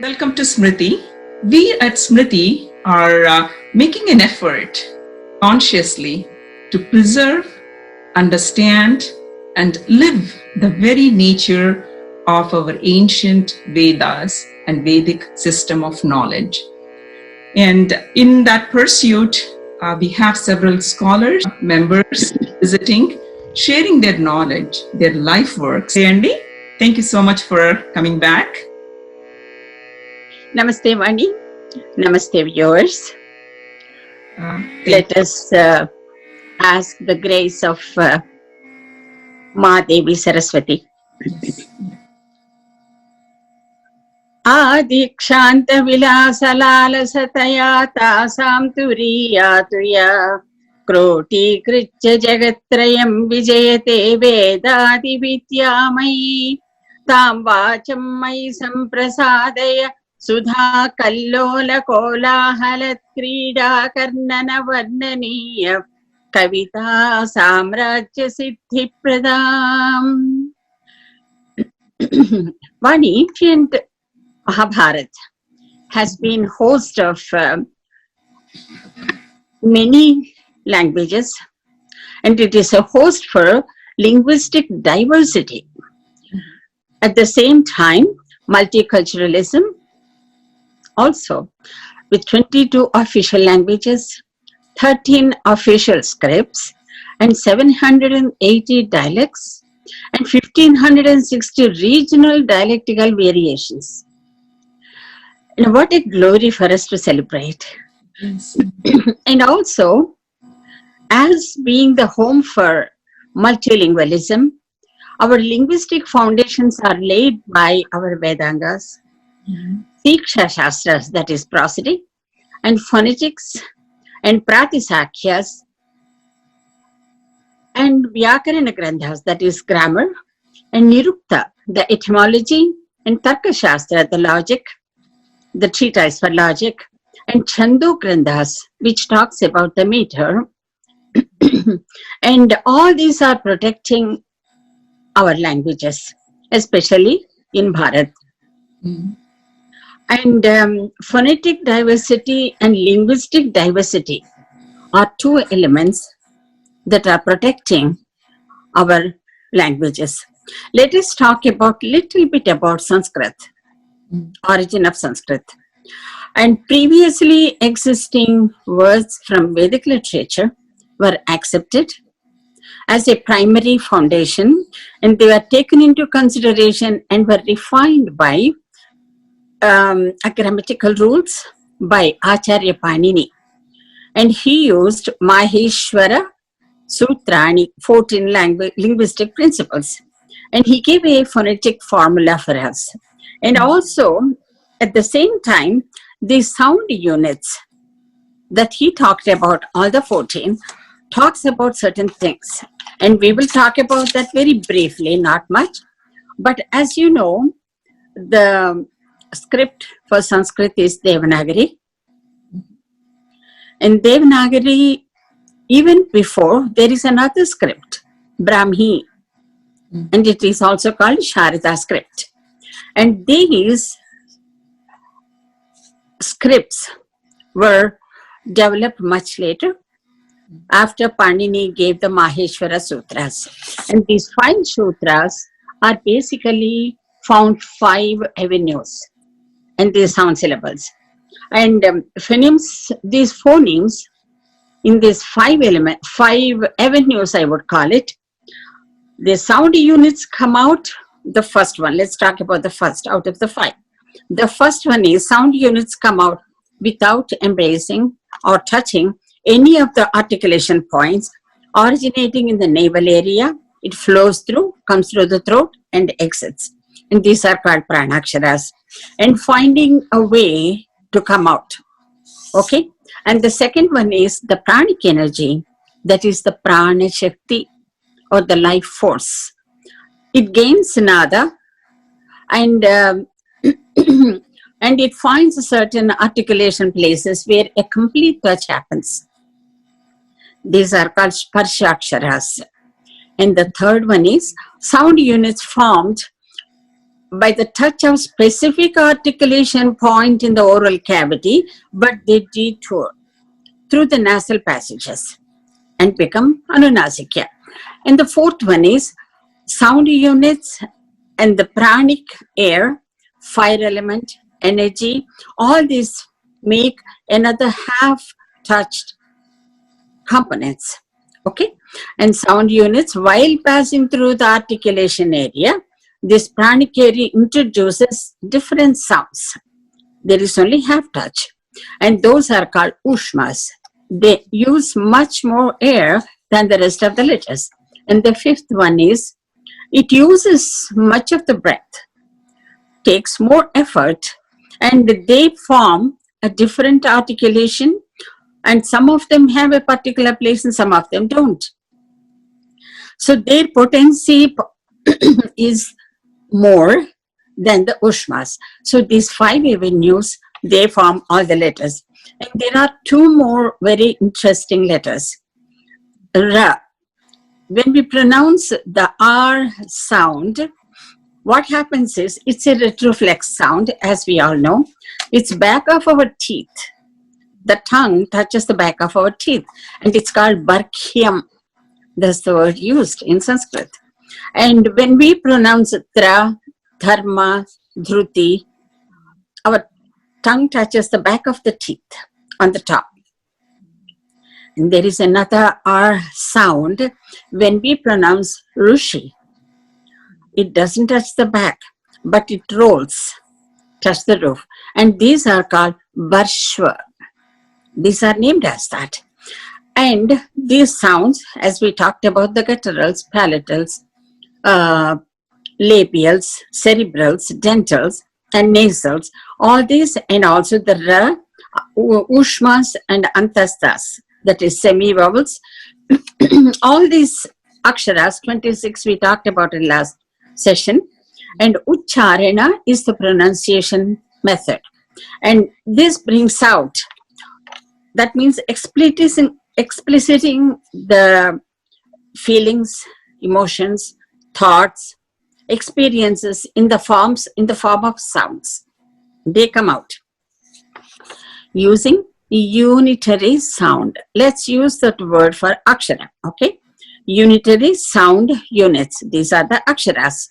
Welcome to SMRITI. We at SMRITI are making an effort consciously to preserve, understand, and live the very nature of our ancient Vedas and Vedic system of knowledge. And in that pursuit, we have several scholars, members visiting, sharing their knowledge, their life works. Andy, thank you so much for coming back. Namaste, Vani. Namaste, viewers. Let us ask the grace of Devi Saraswati. Adikshanta vilasalala sataya tasam turiyatuya kroti kritya jagatrayam vijayate vedadi vidyamayi tam vacham mayi samprasadaya Sudha kallola kolahalat krida karnana varnaniya kavita samrajya siddhi pradam. One ancient Mahabharat has been host of many languages, and it is a host for linguistic diversity. At the same time, multiculturalism, also with 22 official languages, 13 official scripts, and 780 dialects, and 1560 regional dialectical variations. And what a glory for us to celebrate. Yes. And also, as being the home for multilingualism, our linguistic foundations are laid by our Vedanga-s, Shiksha Shastra-s, that is prosody, and phonetics, and Pratishakhya-s, and Vyakara grantha-s, that is grammar, and Niruktha, the etymology, and Tharka Shastra, the logic, the treatise for logic, and Chando grantha-s, which talks about the meter. And all these are protecting our languages, especially in Bharat. And phonetic diversity and linguistic diversity are two elements that are protecting our languages. Let us talk about little bit about Sanskrit, origin of Sanskrit. And previously existing words from Vedic literature were accepted as a primary foundation, and they were taken into consideration and were refined by grammatical rules by Acharya Panini. And he used Maheshwara Sutrani, 14 linguistic principles. And he gave a phonetic formula for us. And also, at the same time, the sound units that he talked about, all the 14, talks about certain things. And we will talk about that very briefly, not much. But as you know, the script for Sanskrit is Devanagari. In Devanagari, even before, there is another script, Brahmi, and it is also called Sarada script. And these scripts were developed much later, after Panini gave the Maheshwara Sutras. And these 5 sutras are basically found 5 avenues and these sound syllables. And phonemes, these phonemes, in these 5 avenues, I would call it, the sound units come out, the first one. Let's talk about the first out of the 5. The first one is sound units come out without embracing or touching any of the articulation points originating in the navel area. It flows through, comes through the throat and exits. And these are called pranaksharas. And finding a way to come out. Okay? And the second one is the pranic energy, that is the prana shakti or the life force. It gains nada and and it finds certain articulation places where a complete touch happens. These are called Sparshaksharas. And the third one is sound units formed by the touch of specific articulation point in the oral cavity, but they detour through the nasal passages and become anunasikya. And the fourth one is sound units and the pranic air, fire element, energy, all these make another half touched components. Okay, and sound units, while passing through the articulation area, this pranic area introduces different sounds. There is only half touch, and those are called ushmas. They use much more air than the rest of the letters. And the fifth one is, it uses much of the breath, takes more effort, and they form a different articulation, and some of them have a particular place and some of them don't. So their potency is more than the ushmas. So these 5 avenues, they form all the letters. And there are 2 more very interesting letters. Ra. When we pronounce the R sound, what happens is, it's a retroflex sound, as we all know. It's back of our teeth. The tongue touches the back of our teeth, and it's called barkhyam. That's the word used in Sanskrit. And when we pronounce tra, dharma, dhruti, our tongue touches the back of the teeth on the top. And there is another R sound when we pronounce rushi. It doesn't touch the back, but it rolls, touch the roof. And these are called barshva. These are named as that. And these sounds, as we talked about the gutturals, palatals, labials, cerebrals, dentals, and nasals, all these, and also the ra, ushmas, and antastas, that is semi-vowels. All these aksharas, 26 we talked about in last session, and ucharana is the pronunciation method. And this brings out, that means expliciting the feelings, emotions, thoughts, experiences in the form of sounds. They come out using unitary sound. Let's use that word for akshara. Okay, unitary sound units. These are the aksharas.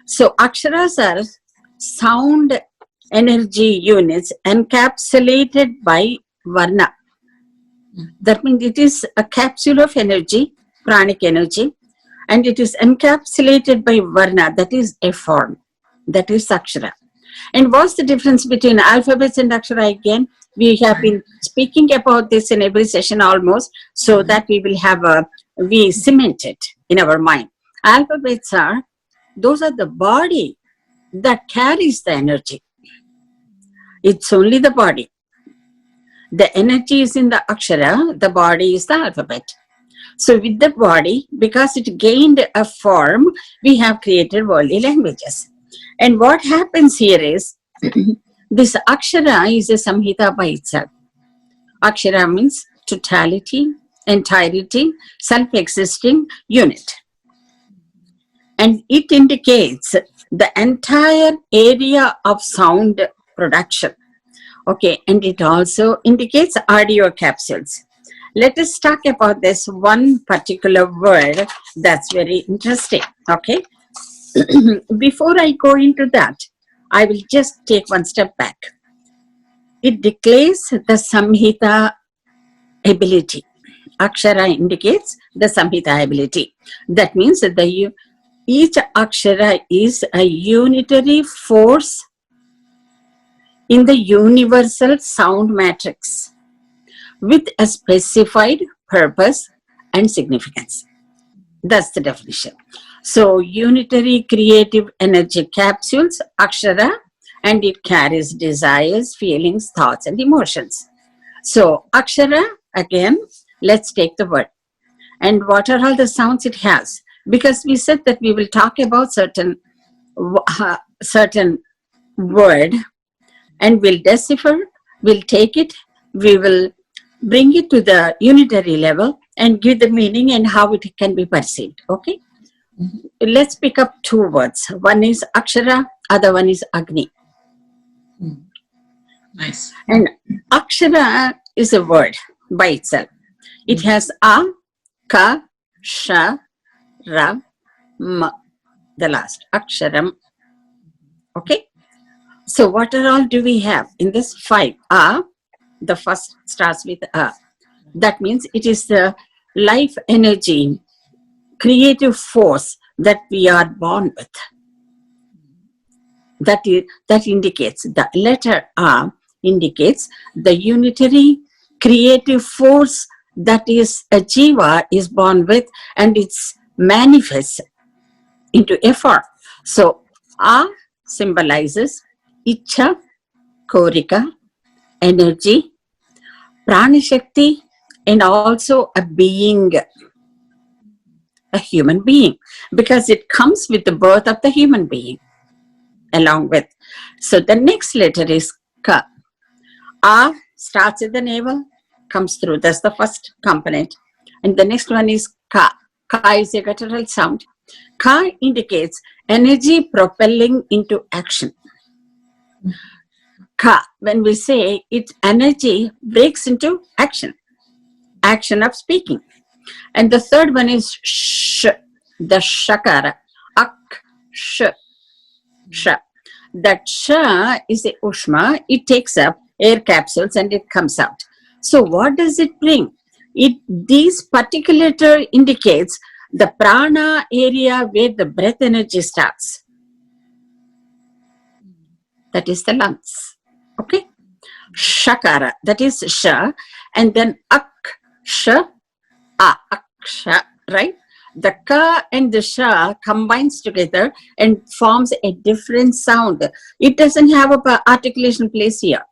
So aksharas are sound energy units encapsulated by varna. That means it is a capsule of energy, pranic energy, and it is encapsulated by varna, that is a form, that is akshara. And what's the difference between alphabets and akshara again? We have been speaking about this in every session almost, so that we cement it in our mind. Alphabets are, those are the body that carries the energy. It's only the body. The energy is in the akshara, the body is the alphabet. So with the body, because it gained a form, we have created worldly languages. And what happens here is, this akshara is a samhita by itself. Akshara means totality, entirety, self-existing unit. And it indicates the entire area of sound production. Okay, and it also indicates audio capsules. Let us talk about this one particular word that's very interesting. Okay, before I go into that, I will just take one step back. It declares the samhita ability. Akshara indicates the samhita ability. That means that each akshara is a unitary force in the universal sound matrix with a specified purpose and significance. That's the definition. So unitary creative energy capsules, akshara, and it carries desires, feelings, thoughts, and emotions. So akshara, again, let's take the word. And what are all the sounds it has? Because we said that we will talk about certain word, and we'll decipher, we'll take it, we will bring it to the unitary level and give the meaning and how it can be perceived. Okay. Let's pick up two words. One is Akshara, other one is Agni. Nice. And Akshara is a word by itself. It has A, Ka, Sha, Ra, Ma, the last. Aksharam. Okay? So what all do we have in this 5? A, the first starts with A. That means it is the life energy, creative force that we are born with. That indicates, the letter A indicates the unitary creative force that is a jiva is born with, and it's manifests into a form. So A symbolizes Icha, Korika, energy, Pranashakti, and also a being, a human being, because it comes with the birth of the human being along with. So the next letter is Ka. A starts at the navel, comes through. That's the first component. And the next one is Ka. Ka is a guttural sound. Ka indicates energy propelling into action. Ka, when we say it, energy breaks into action. Action of speaking. And the third one is Sh, the Shakara. Ak, Sh, Sh. That Sh is the Ushma. It takes up air capsules and it comes out. So what does it bring? These particular letter indicates the prana area where the breath energy starts. That is the lungs. Okay? Shakara, that is Sha. And then Ak, Sh, A, Aksha, right? The Ka and the Sha combines together and forms a different sound. It doesn't have an articulation place here,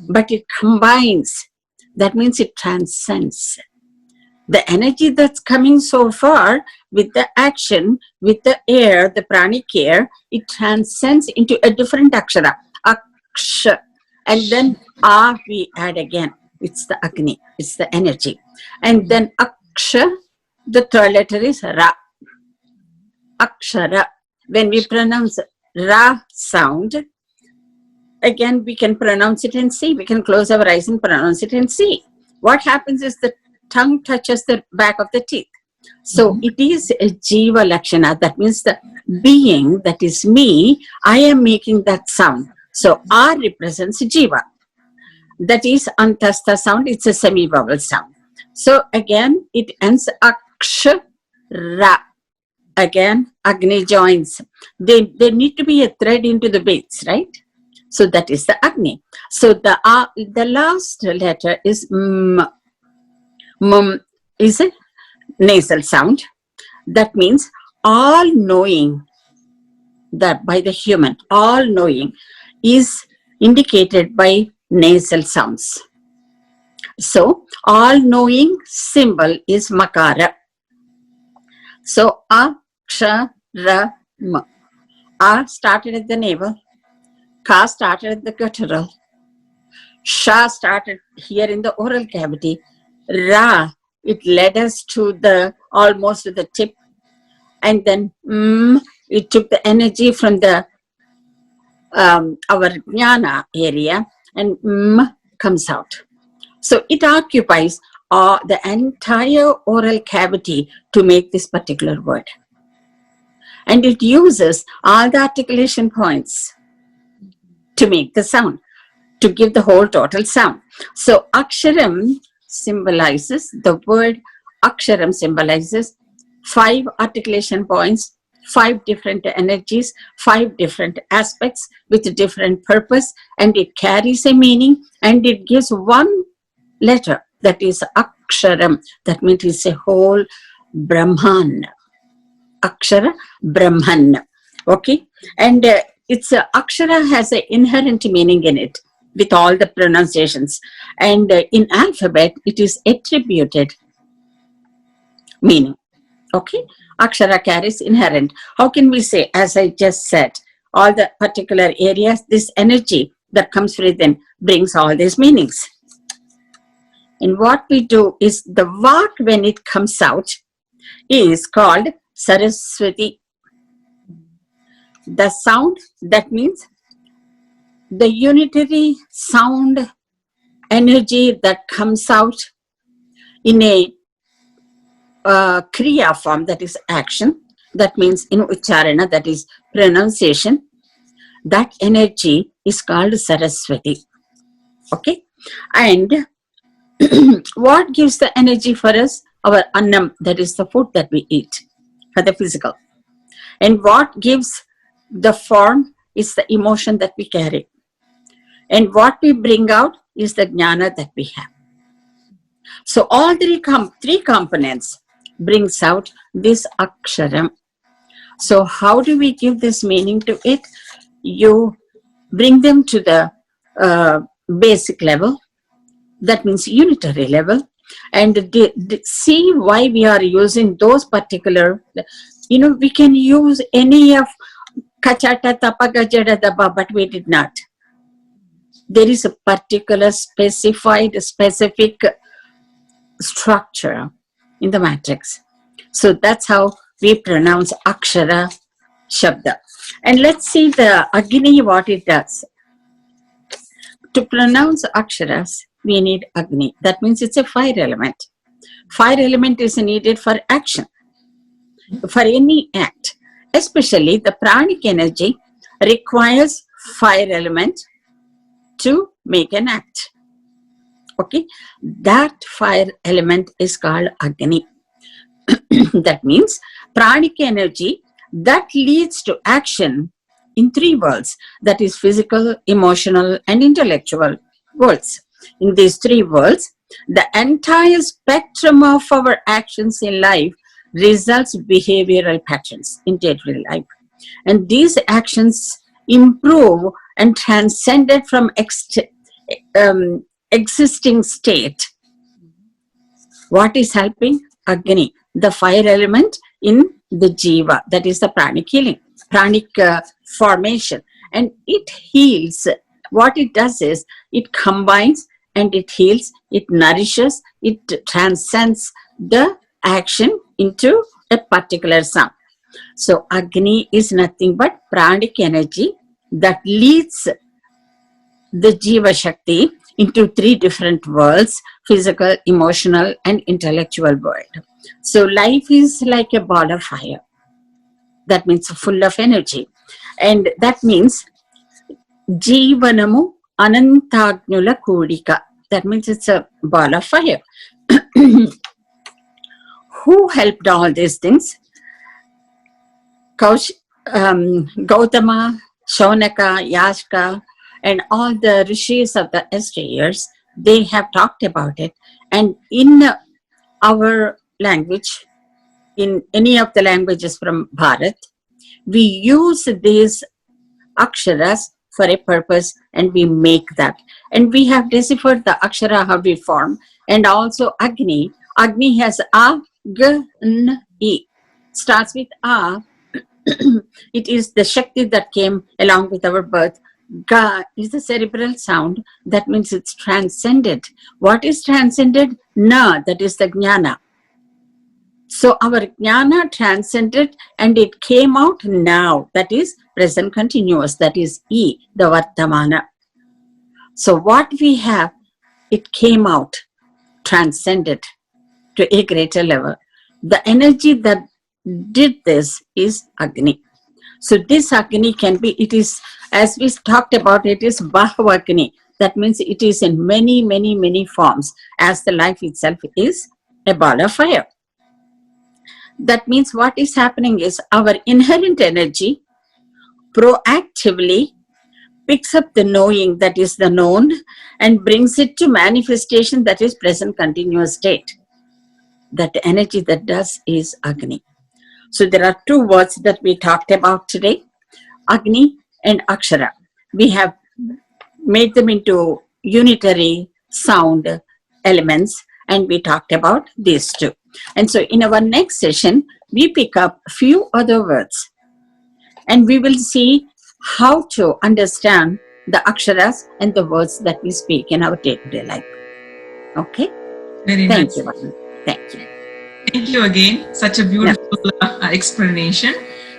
but it combines. That means it transcends. The energy that's coming so far with the action, with the air, the pranic air, it transcends into a different akshara, Aksha. And then A we add again. It's the Agni, it's the energy. And then Aksha, the third letter is Ra. Akshara. When we pronounce Ra sound, again we can pronounce it in C. We can close our eyes and pronounce it in C. What happens is the tongue touches the back of the teeth. So it is a Jiva Lakshana. That means the being, that is me, I am making that sound. So R represents Jiva. That is Antastha sound. It's a semi-vowel sound. So again, it ends Akshara. Again, Agni joins. There need to be a thread into the beats, right? So that is the Agni. So the last letter is M. M is a nasal sound. That means all knowing, that by the human, all knowing is indicated by nasal sounds. So all knowing symbol is Makara. So Akshara. A started at the navel. Ka started at the guttural. Sha started here in the oral cavity. Ra, it led us to the almost to the tip. And then it took the energy from the our jnana area, and comes out. So it occupies the entire oral cavity to make this particular word. And it uses all the articulation points to make the sound, to give the whole total sound. So Aksharam symbolizes, the word Aksharam symbolizes 5 articulation points, 5 different energies, 5 different aspects with a different purpose, and it carries a meaning, and it gives one letter, that is Aksharam. That means it's a whole Brahman. Akshara, Brahman. Okay? And it's Akshara has an inherent meaning in it with all the pronunciations. And in alphabet, it is attributed meaning. Okay? Akshara carries inherent. How can we say, as I just said, all the particular areas, this energy that comes within brings all these meanings. And what we do is the vak, when it comes out, is called Saraswati. The sound, that means the unitary sound energy that comes out in a kriya form, that is action, that means in ucharana, that is pronunciation, that energy is called Saraswati. Okay, and what gives the energy for us? Our annam, that is the food that we eat for the physical. And what gives the form is the emotion that we carry. And what we bring out is the jnana that we have. So all three components brings out this aksharam. So how do we give this meaning to it? You bring them to the basic level, that means unitary level, and see why we are using those particular, we can use any of kachata, tapaga, jada, daba, but we did not. There is a particular specific structure in the matrix. So that's how we pronounce akshara shabda. And let's see the Agni, what it does. To pronounce aksharas, we need Agni. That means it's a fire element. Fire element is needed for action, for any act. Especially the pranic energy requires fire element to make an act. Okay, that fire element is called Agni. That means pranic energy that leads to action in three worlds, that is physical, emotional, and intellectual worlds. In these three worlds, the entire spectrum of our actions in life results behavioral patterns in daily life. And these actions improve and transcended from existing state. What is helping? Agni, the fire element in the jiva, that is the pranic healing, pranic formation, and it heals. What it does is it combines and it heals, it nourishes, it transcends the action into a particular sound. So Agni is nothing but pranic energy that leads the jiva shakti into three different worlds: physical, emotional, and intellectual world. So life is like a ball of fire. That means full of energy. And that means Jivanamu Anantagnula Kodika. That means it's a ball of fire. Who helped all these things? Gautama, Shaunaka, Yashka, and all the rishis of the yesteryears, they have talked about it. And in our language, in any of the languages from Bharat, we use these aksharas for a purpose and we make that. And we have deciphered the akshara, how we form, and also Agni. Agni has A, G, N, E. Starts with A. It is the Shakti that came along with our birth. Ga is the cerebral sound. That means it's transcended. What is transcended? Na, that is the Jnana. So our Jnana transcended and it came out now. That is present continuous. That is E, the Vartamana. So what we have, it came out, transcended to a greater level. The energy that did this is Agni. So this Agni can be, it is, as we talked about, it is Bahvagni. That means it is in many, many, many forms, as the life itself is a ball of fire. That means what is happening is our inherent energy proactively picks up the knowing, that is the known, and brings it to manifestation, that is present continuous state. That energy that does is Agni. So there are two words that we talked about today, Agni and Akshara. We have made them into unitary sound elements and we talked about these two. And so in our next session, we pick up a few other words and we will see how to understand the aksharas and the words that we speak in our day-to-day life. Okay? Very Thank nice. you. Thank you. Thank you again. Such a beautiful explanation.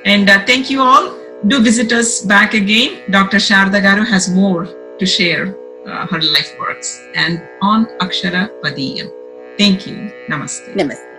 And thank you all. Do visit us back again. Dr. Sarada Garu has more to share her life works and on Aksharapadeeyam. Thank you. Namaste. Namaste.